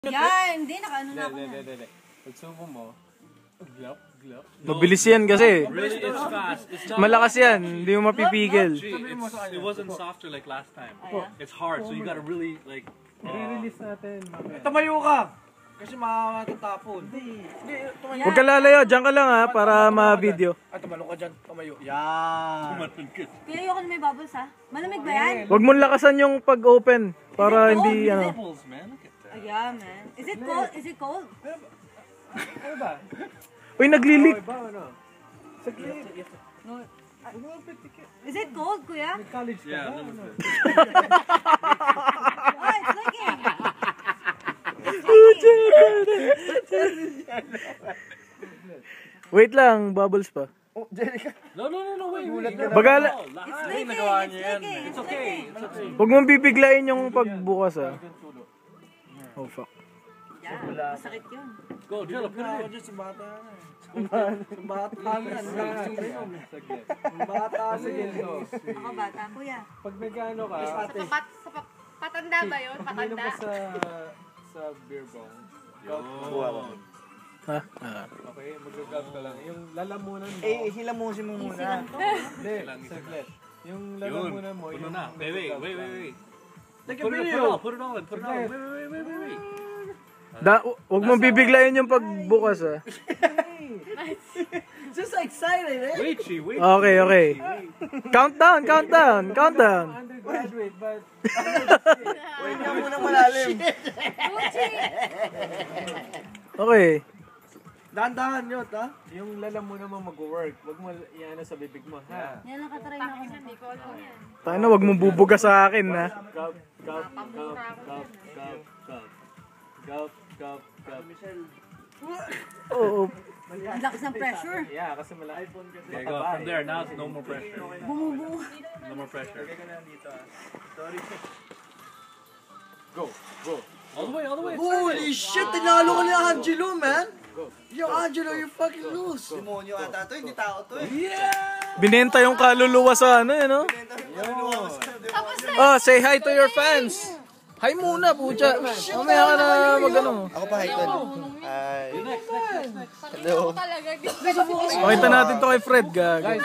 Yan, hindi. Nakaano na ako na. Pag subo mo, glop, glop. Mabilis yan kasi. Really, it's fast. It's not, Malakas yan. Hindi mo mapipigil. it wasn't softer like last time. It's hard, so you gotta really like... I-release natin. Tumayo ka! Kasi makatatapon. Huwag ka lalayo. Diyan ka lang ha, para ma-video. Tumalong ka dyan. Tumayo. Yan! Kaya ayoko na may bubbles ha. Malamig ba yan? Huwag mong lakasan yung pag-open. Para hindi, ano. Bubbles, man. Look at that. Oh, yeah, man. Is it cold? Is it cold? Ano ba? Uy, naglilik. Is it cold, kuya? College ka Yeah, ba? a little bit. Oh, it's leaking. Wait lang, bubbles pa. Oh, Jerica. No, wait. Bagala. It's leaking. nagawa It's niya yan. leaking. It's okay. It's okay. Huwag mong bibiglayin yung pagbukas ha. Oh, fuck. Yeah, masakit yun. Go, Jello, put it in. Dyan sa bata na eh. Sa bata yan. Sa bata sige. Ako bata, kuya. Pag nag-ano ka, Patanda ba yun? uminom Patanda? ka sa beer bong. Ha? Okay, mag-grab ka lang. Yung lalamunan mo. Hilamusin mo muna. Hindi, saglit. Yung lalamunan mo. Puno na. Wait. Take a Put it video! on. Put it on. Wait. Huwag mong bibiglayin yung pagbukas ha. Just excited, eh? Wait, wait. Okay. Countdown. Undergraduate, but... Wait nga muna malalim. Okay. Dahan-dahan yun, ha? Yung lalamunan mo mag-work. Huwag mo iyan sa bibig mo, ha? Yan, nakatry na ako. Hindi ko alam yan. Paano wag mong bubuga sa akin ha. Gulp. Oo. Ang lakas ng pressure. Yeah, kasi malaki iPhone kasi. Okay, go from there. Now it's no more pressure. Bumubuo. No more pressure. Sorry. Go. All the way. Holy shit, tinalo ka ni Angelo, man. Yo, Angelo, you fucking lose. Demonyo ata to, hindi tao to eh. Binenta yung kaluluwa sa ano no? Oh, say hi to your fans. Hi muna, pucha. Mamaya ka na mag-ano. Ako pa, hi, Hi. Hello. Talaga. Pakita natin to kay Fred, gaga.